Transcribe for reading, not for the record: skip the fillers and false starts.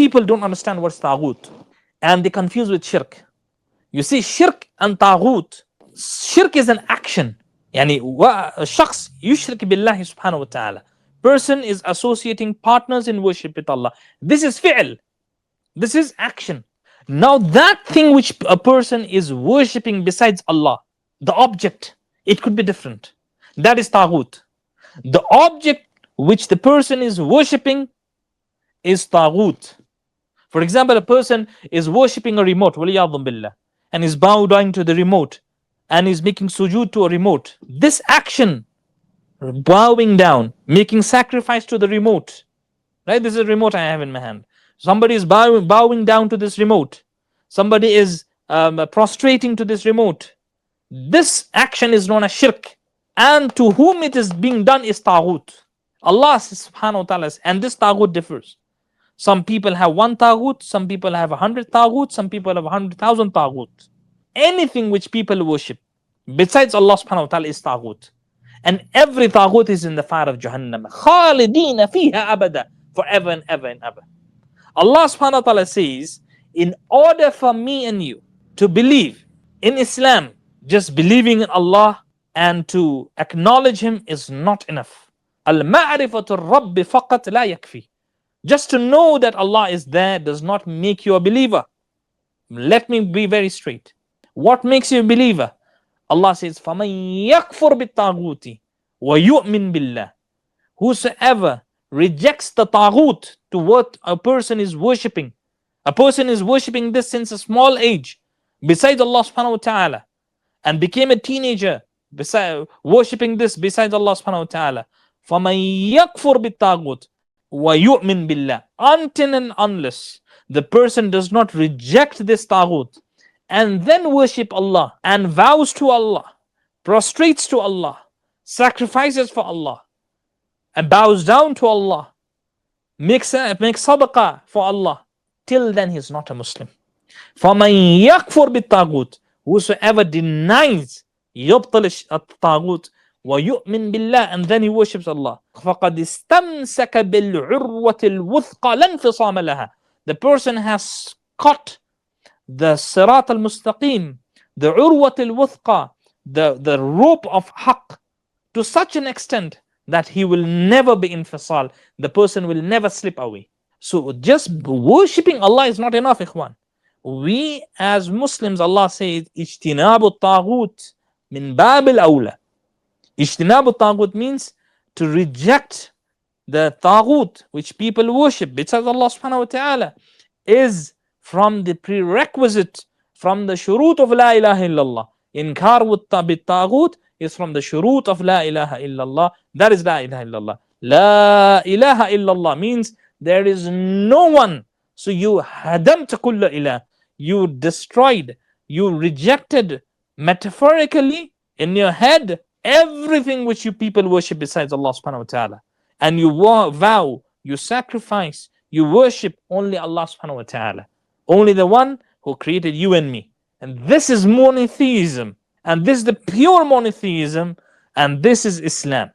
people don't understand what's Taghut, and they confuse with shirk. You see, shirk and Taghut. Shirk is an action. يعني شخص يشرك بالله سبحانه وتعالى. Person is associating partners in worship with Allah. This is fi'l. This is action. Now that thing which a person is worshipping besides Allah, the object, it could be different. That is Taghut. The object which the person is worshipping is Taghut. For example, a person is worshipping a remote, waliyadhum billah, and is bowed down to the remote and is making sujood to a remote. This action, bowing down, making sacrifice to the remote, right? This is a remote I have in my hand. Somebody is bowing down to this remote. Somebody is prostrating to this remote. This action is known as shirk. And to whom it is being done is Taghut. Allah subhanahu wa ta'ala, and this Taghut differs. Some people have one Taghut, some people have 100 Taghut, some people have 100,000 Taghut. Anything which people worship besides Allah subhanahu wa ta'ala is Taghut. And every Taghut is in the fire of Jahannam. Khalidina fiha abada. Forever and ever and ever. Allah subhanahu wa ta'ala says, in order for me and you to believe in Islam, just believing in Allah and to acknowledge Him is not enough. Al-ma'rifatu rabbi faqat la yakfi. Just to know that Allah is there does not make you a believer. Let me be very straight. What makes you a believer? Allah says, فَمَنْ يَكْفُرْ بِالطَّاغُوتِ وَيُؤْمِنْ بِاللَّهِ. Whosoever rejects the Taghut to what a person is worshipping. A person is worshipping this since a small age, besides Allah subhanahu wa ta'ala, and became a teenager, worshipping this besides Allah subhanahu wa ta'ala. فَمَنْ يَكْفُرْ بِالطَّاغُوتِ وَيُؤْمِنْ بِاللَّهِ. Until and unless the person does not reject this Taghut and then worship Allah and vows to Allah, prostrates to Allah, sacrifices for Allah, and bows down to Allah, makes sadaqah for Allah, till then he is not a Muslim. فَمَنْ يَكْفُرْ بِالطَّاغُوتِ. Whosoever denies يبطل الطاغوت ويؤمن بالله, and then he worships Allah, فَقَدْ اسْتَمْسَكَ بِالْعُرْوَةِ الْوُثْقَى لَا انْفِصَامَ لَهَا. The person has caught the sirat al-mustaqim, the urwat al-wuthqa, the rope of haqq, to such an extent that he will never be infisal. The person will never slip away. So just worshipping Allah is not enough, ikhwan. We as Muslims, Allah says, اجتناب الطاغوت من باب الأولى. اجتناب الطاغوت means to reject the taghut which people worship besides Allah subhanahu wa ta'ala is from the prerequisite, from the shurut of la ilaha illallah. Inkar bit taghut is from the shurut of la ilaha illallah. That is la ilaha illallah. La ilaha illallah means there is no one. So you hadamta kulla ilah. You destroyed, you rejected metaphorically in your head everything which you people worship besides Allah subhanahu wa ta'ala. And you vow, you sacrifice, you worship only Allah subhanahu wa ta'ala. Only the one who created you and me. And this is monotheism. And this is the pure monotheism. And this is Islam.